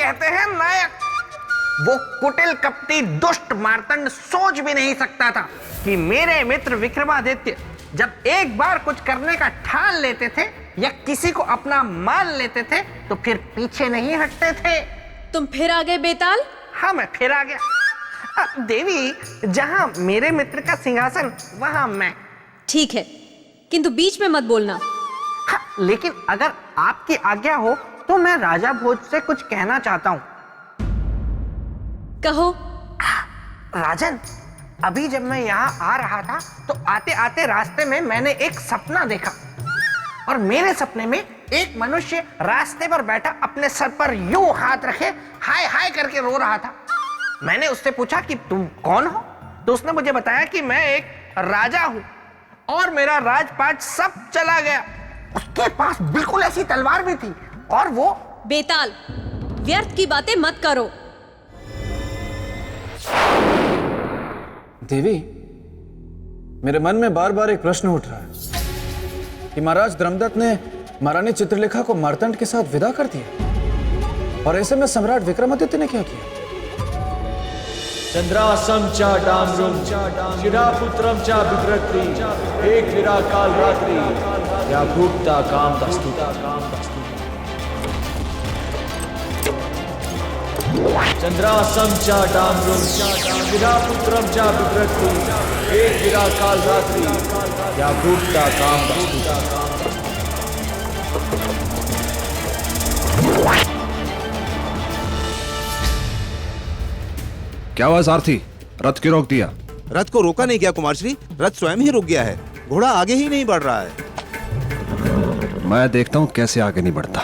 कहते हैं नायक। वो कुटिल कपटी दुष्ट मार्तंड सोच भी नहीं सकता था कि मेरे मित्र विक्रमादित्य जब एक बार कुछ करने का ठान लेते थे या किसी को अपना मान लेते थे तो फिर पीछे नहीं हटते थे। तुम फिर आ गए बेताल? हाँ, मैं फिर आ गया। देवी, जहां मेरे मित्र का सिंहासन वहां मैं। ठीक है, किंतु बीच में मत बोलना। हाँ, लेकिन अगर आपकी आज्ञा हो तो मैं राजा भोज से कुछ कहना चाहता हूँ। कहो। राजन, अभी जब मैं यहाँ आ रहा था तो आते आते रास्ते में मैंने एक सपना देखा और मेरे सपने में एक मनुष्य रास्ते पर बैठा अपने सर पर यूं हाथ रखे हाय हाय करके रो रहा था। मैंने उससे पूछा कि तुम कौन हो, तो उसने मुझे बताया कि मैं एक राजा हूं और मेरा राजपाट सब चला गया। उसके पास बिल्कुल ऐसी तलवार भी थी और वो। बेताल, व्यर्थ की बातें मत करो। देवी, मेरे मन में बार बार एक प्रश्न उठ रहा है कि महाराज धर्मदत्त ने महारानी चित्रलेखा को मार्तंड के साथ विदा कर दिया और ऐसे में सम्राट विक्रमादित्य ने क्या किया? चंद्रासम च डामरुम शिरापुत्रम च बिभ्रति एक विरा काल रात्रि या भूक्ता काम दस्तुता। चंद्रासम च डामरुम शिरापुत्रम च बिभ्रति एक विरा काल रात्रि या भूक्ता काम दस्तुता। क्या हुआ सारथी, रथ क्यों रोक दिया? रथ को रोका नहीं गया कुमार श्री, रथ स्वयं ही रुक गया है। घोड़ा आगे ही नहीं बढ़ रहा है। मैं देखता हूं कैसे आगे नहीं बढ़ता।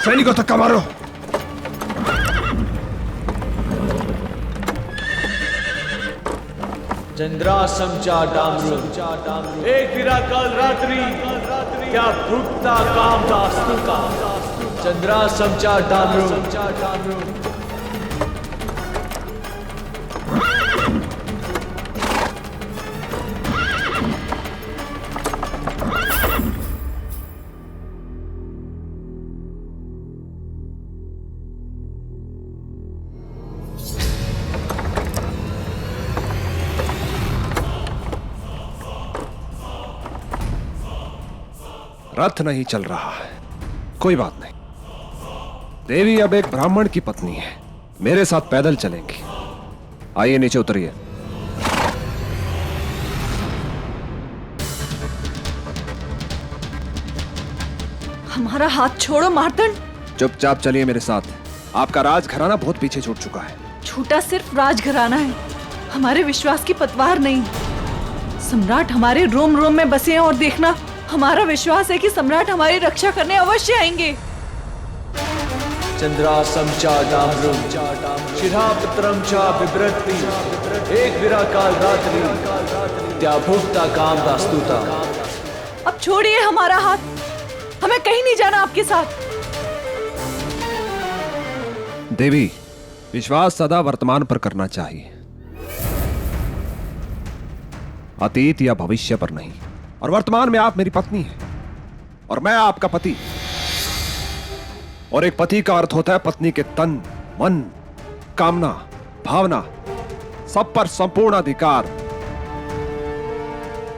सैनिकों धक्का मारो। चंद्रासम च डामरुम एक विरा काल रात्रि क्या भुक्ता काम दास्तुका। चंद्रासम च डामरुम। रथ नहीं चल रहा है, कोई बात नहीं। देवी अब एक ब्राह्मण की पत्नी है, मेरे साथ पैदल चलेंगी। आइए नीचे उतरिए। हमारा हाथ छोड़ो मार्तंड। चुपचाप चलिए मेरे साथ। आपका राजघराना बहुत पीछे छूट चुका है। छूटा सिर्फ राजघराना है, हमारे विश्वास की पतवार नहीं। सम्राट हमारे रोम रोम में बसे हैं और देखना, हमारा विश्वास है कि सम्राट हमारी रक्षा करने अवश्य आएंगे। चंद्रासम च डामरुम शिरापुत्रम च बिभ्रति एक विरा काल रात्रि क्या भुक्ता काम दास्तुता। अब छोड़िए हमारा हाथ, हमें कहीं नहीं जाना आपके साथ। देवी, विश्वास सदा वर्तमान पर करना चाहिए, अतीत या भविष्य पर नहीं। और वर्तमान में आप मेरी पत्नी हैं और मैं आपका पति। और एक पति का अर्थ होता है पत्नी के तन, मन, कामना, भावना सब पर संपूर्ण अधिकार।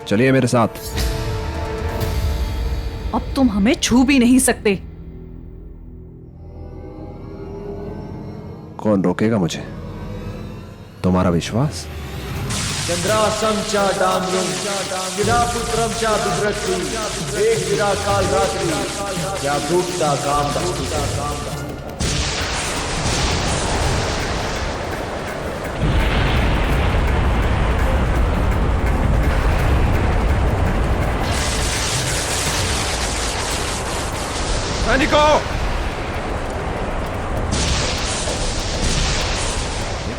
चलिए मेरे साथ। अब तुम हमें छू भी नहीं सकते। कौन रोकेगा मुझे? तुम्हारा विश्वास? चंद्रासम च डामरुम शिरापुत्रम च बिभ्रति एक विरा काल रात्रि क्या भुक्ता काम दस्तुता। सैनिकों,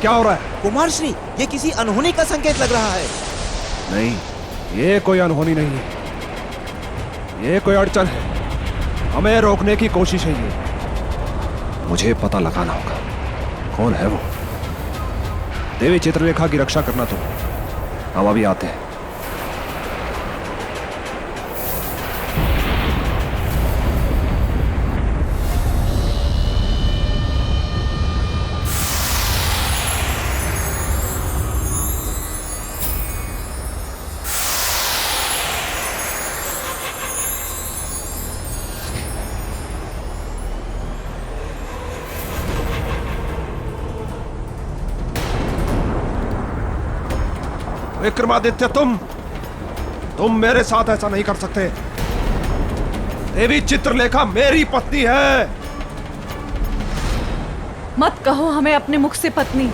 क्या हो रहा है? कुमार श्री, ये किसी अनहोनी का संकेत लग रहा है। नहीं, ये कोई अनहोनी नहीं है, ये कोई अड़चन है। हमें रोकने की कोशिश है ये। मुझे पता लगाना होगा कौन है वो। देवी चित्रलेखा की रक्षा करना तुम, हम अभी आते हैं। विक्रमादित्य, तुम मेरे साथ ऐसा नहीं कर सकते। देवी चित्रलेखा मेरी पत्नी है। मत कहो हमें अपने मुख से पत्नी,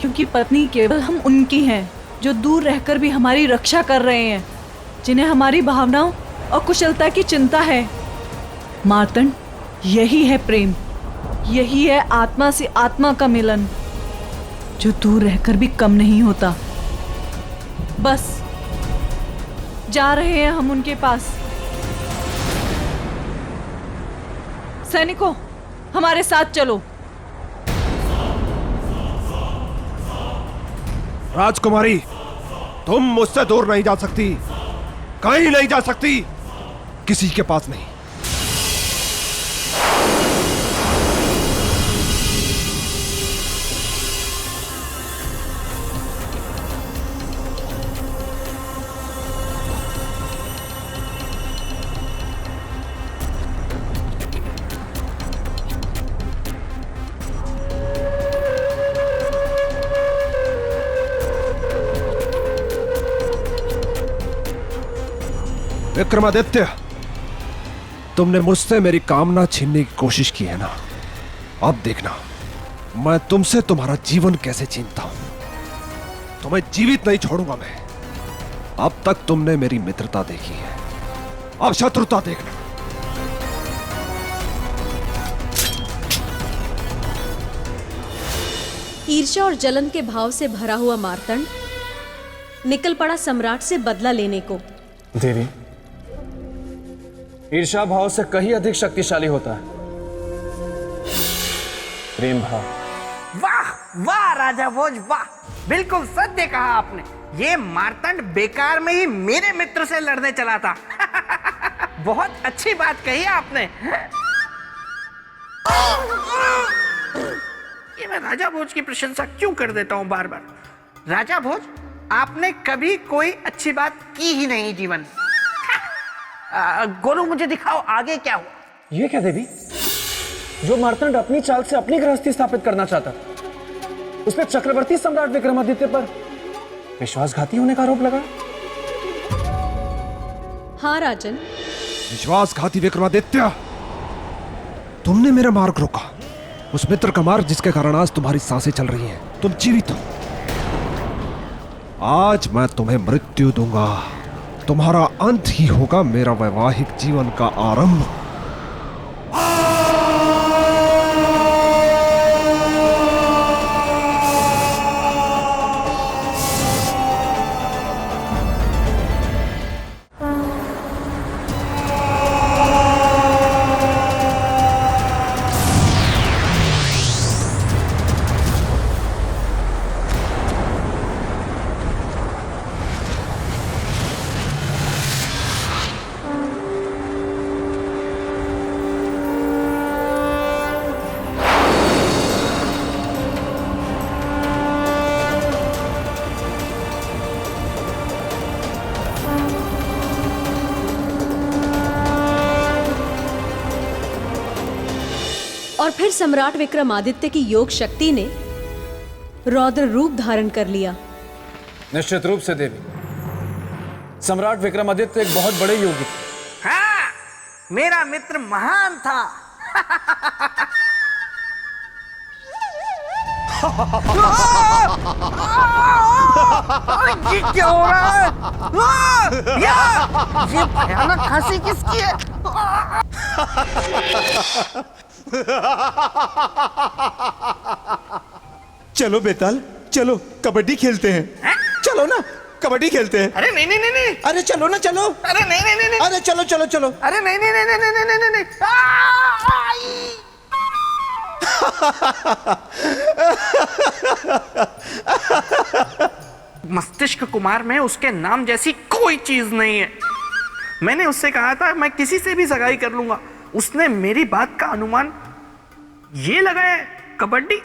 क्योंकि पत्नी केवल हम उनकी हैं जो दूर रहकर भी हमारी रक्षा कर रहे हैं, जिन्हें हमारी भावनाओं और कुशलता की चिंता है। मार्तंड, यही है प्रेम, यही है आत्मा से आत्मा का मिलन, जो दूर रहकर भी कम नहीं होता। बस जा रहे हैं हम उनके पास। सैनिकों, हमारे साथ चलो। राजकुमारी, तुम मुझसे दूर नहीं जा सकती, कहीं नहीं जा सकती, किसी के पास नहीं। विक्रमादित्य, तुमने मुझसे मेरी कामना छीनने की कोशिश की है ना, अब देखना मैं तुमसे तुम्हारा जीवन कैसे छीनता हूं। तुम्हें जीवित नहीं छोड़ूंगा मैं। अब तक तुमने मेरी मित्रता देखी है, अब शत्रुता देखना। ईर्ष्या और जलन के भाव से भरा हुआ मार्तंड निकल पड़ा सम्राट से बदला लेने को। देवी, ईर्ष्या भाव से कहीं अधिक शक्तिशाली होता है प्रेम भाव। वाह वाह राजा भोज, वाह, बिल्कुल सत्य कहा आपने। ये मार्तंड बेकार में ही मेरे मित्र से लड़ने चला था। बहुत अच्छी बात कही आपने। ये मैं राजा भोज की प्रशंसा क्यों कर देता हूं बार बार। राजा भोज, आपने कभी कोई अच्छी बात की ही नहीं जीवन में। गोलू, मुझे दिखाओ आगे क्या हुआ। ये क्या देवी, जो मार्तंड अपनी चाल से अपनी गृहस्थी स्थापित करना चाहता, उस पर चक्रवर्ती सम्राट विक्रमादित्य पर विश्वासघाती होने का आरोप लगा। हाँ राजन। विश्वासघाती विक्रमादित्य, तुमने मेरा मार्ग रोका, उस मित्र का मार्ग जिसके कारण आज तुम्हारी सांसें चल रही हैं, तुम जीवित हो। आज मैं तुम्हें मृत्यु दूंगा, तुम्हारा अंत ही होगा मेरा वैवाहिक जीवन का आरंभ। और फिर सम्राट विक्रमादित्य की योग शक्ति ने रौद्र रूप धारण कर लिया। निश्चित रूप से देवी, सम्राट विक्रमादित्य एक बहुत बड़े योगी थे। हाँ, मेरा मित्र महान था। ये क्या हो रहा है? ये भयानक हंसी किसकी है? चलो बेताल, चलो कबड्डी खेलते हैं। चलो ना, कबड्डी खेलते हैं। अरे नहीं नहीं नहीं नहीं, अरे चलो ना, चलो। अरे नहीं नहीं नहीं नहीं, अरे चलो चलो चलो। अरे नहीं नहीं नहीं नहीं नहीं नहीं नहीं नहीं। मस्तिष्क कुमार में उसके नाम जैसी कोई चीज नहीं है। मैंने उससे कहा था मैं किसी से भी सगाई कर लूंगा। उसने मेरी बात का अनुमान ये लगाया कबड्डी।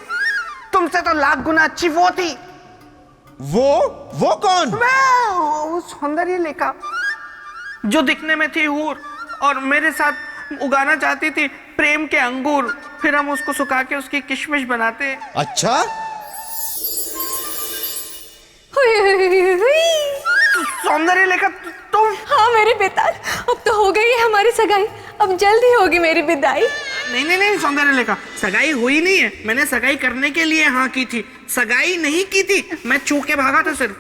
तुमसे तो लाख गुना अच्छी वो थी। वो कौन? वो सौंदर्य लेखा जो दिखने में थी हूर और मेरे साथ उगाना चाहती थी प्रेम के अंगूर। फिर हम उसको सुखा के उसकी किशमिश बनाते। अच्छा, सौंदर्य लेखा तुम? हाँ मेरे पिता, अब तो हो गई है हमारी सगाई, अब जल्द ही होगी मेरी विदाई। नहीं सौंदर्य लेखा, सगाई हुई नहीं है। मैंने सगाई करने के लिए हाँ की थी, सगाई नहीं की थी। मैं छू के भागा था सिर्फ।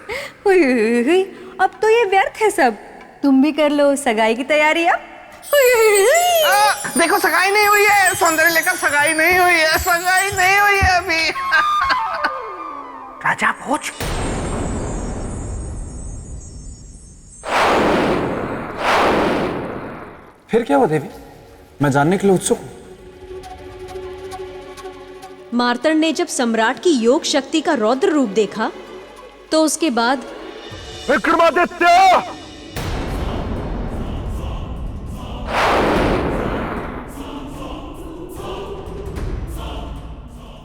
हुई, अब तो ये व्यर्थ है सब। तुम भी कर लो सगाई की तैयारी अब। देखो सगाई नहीं हुई है सौंदर्य लेखा, सगाई नहीं हुई है, सगाई नहीं हुई है अभी। राजा भोज, फिर क्या हुआ देवी? मैं जानने के लिए उत्सुक हूं। मार्तंड ने जब सम्राट की योग शक्ति का रौद्र रूप देखा तो उसके बाद विक्रमादित्य,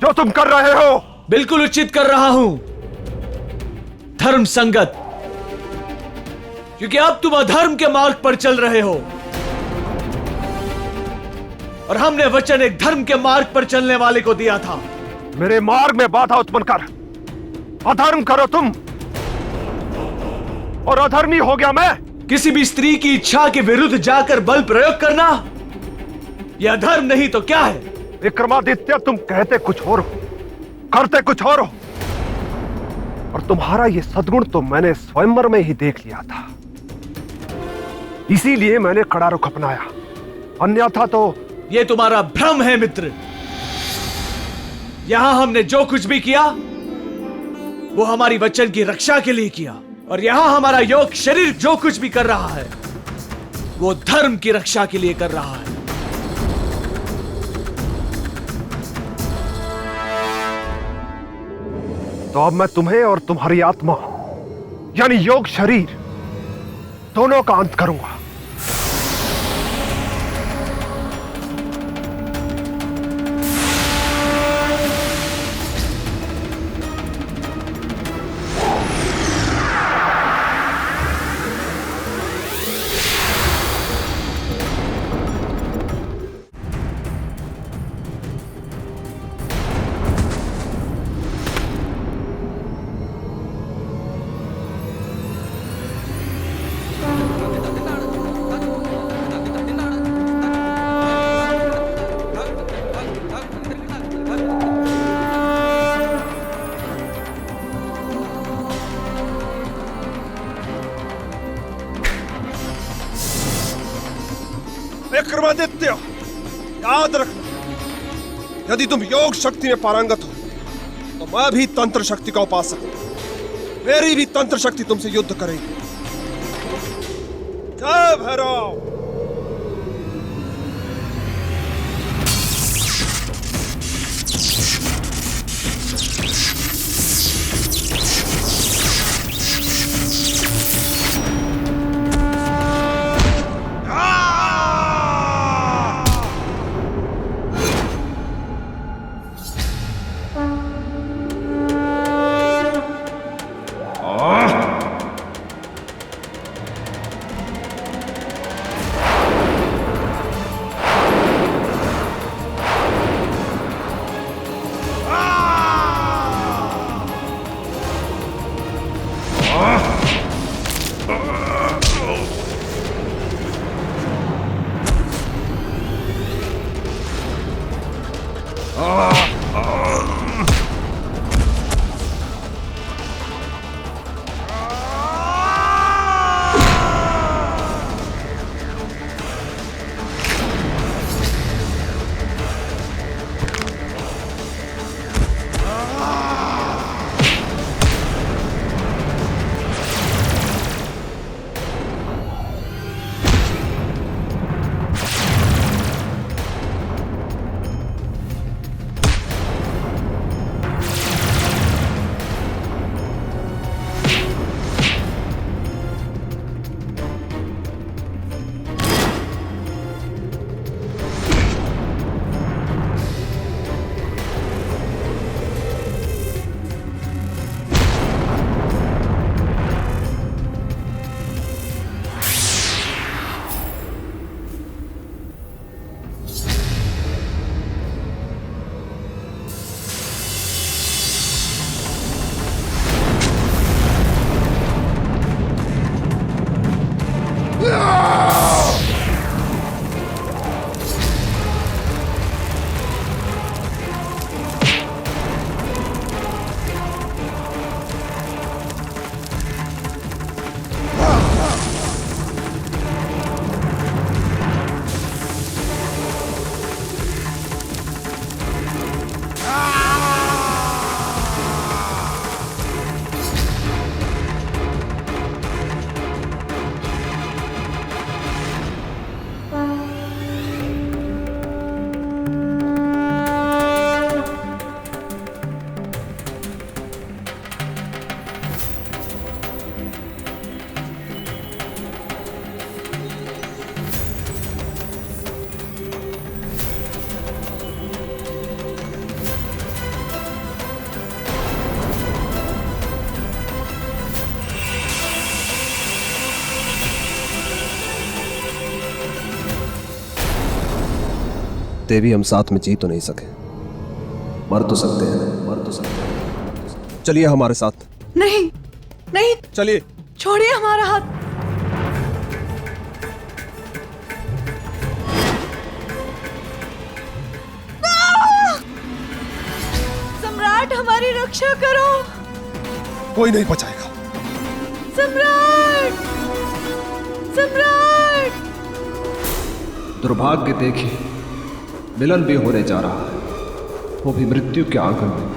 जो तुम कर रहे हो बिल्कुल उचित कर रहा हूं, धर्म संगत, क्योंकि अब तुम अधर्म के मार्ग पर चल रहे हो और हमने वचन एक धर्म के मार्ग पर चलने वाले को दिया था। मेरे मार्ग में बाधा उत्पन्न कर अधर्म करो तुम, और अधर्मी हो गया मैं। किसी भी स्त्री की इच्छा के विरुद्ध जाकर बल प्रयोग करना यह धर्म नहीं तो क्या है? विक्रमादित्य, तुम कहते कुछ और हो, करते कुछ और हो, और तुम्हारा ये सद्गुण तो मैंने स्वयंवर में ही देख लिया था। इसीलिए मैंने कड़ा रुख अपनाया, अन्यथा तो यह तुम्हारा भ्रम है मित्र। यहां हमने जो कुछ भी किया वो हमारी वचन की रक्षा के लिए किया, और यहां हमारा योग शरीर जो कुछ भी कर रहा है वो धर्म की रक्षा के लिए कर रहा है। तो अब मैं तुम्हें और तुम्हारी आत्मा यानी योग शरीर दोनों का अंत करूंगा। विक्रमादित्य, याद रखना, यदि तुम योग शक्ति में पारंगत हो तो मैं भी तंत्र शक्ति का उपासक हूं। मेरी भी तंत्र शक्ति तुमसे युद्ध करेगी। जय भैरव। सकते भी हम साथ में जी तो नहीं सके। मर तो सकते हैं, मर तो सकते हैं। चलिए हमारे साथ। नहीं नहीं, चलिए। छोड़िए हमारा हाथ। सम्राट, हमारी रक्षा करो। कोई नहीं बचाएगा। सम्राट, सम्राट। दुर्भाग्य देखिए, मिलन भी होने जा रहा है, वो भी मृत्यु के आंगन में।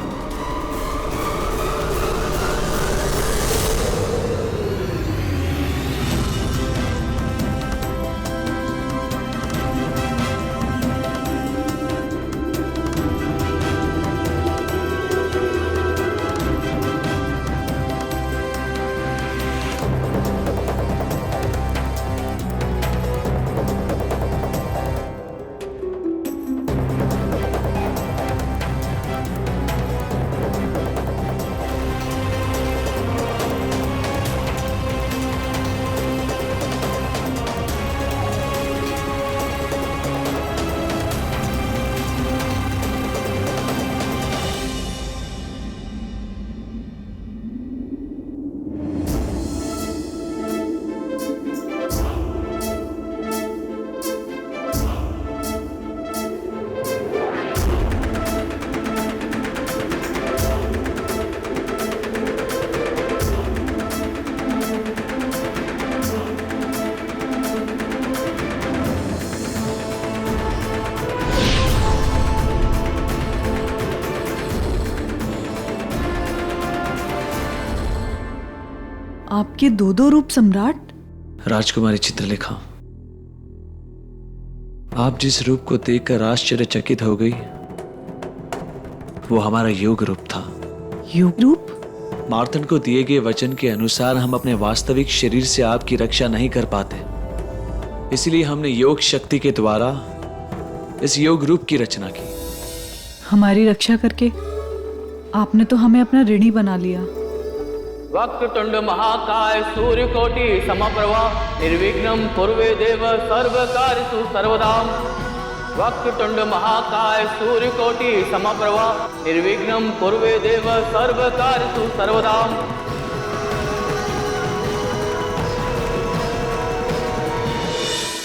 आपके दो दो रूप सम्राट। राजकुमारी चित्रलेखा, आप जिस रूप को देखकर आश्चर्यचकित हो गई, वो हमारा योग रूप था। योग रूप? मार्तंड को दिए गए वचन के अनुसार हम अपने वास्तविक शरीर से आपकी रक्षा नहीं कर पाते, इसलिए हमने योग शक्ति के द्वारा इस योग रूप की रचना की। हमारी रक्षा करके आपने तो हमें अपना ऋणी बना लिया। वक्रतुंड महाकाय सूर्यकोटि समप्रभा निर्विघ्नं कुर्वे देव सर्वकार्येषु सर्वदा। वक्रतुंड महाकाय सूर्यकोटि समप्रभा निर्विघ्नं कुर्वे देव सर्वकार्येषु सर्वदा।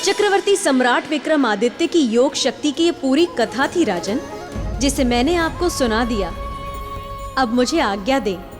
चक्रवर्ती सम्राट विक्रमादित्य की योग शक्ति की ये पूरी कथा थी राजन, जिसे मैंने आपको सुना दिया। अब मुझे आज्ञा दें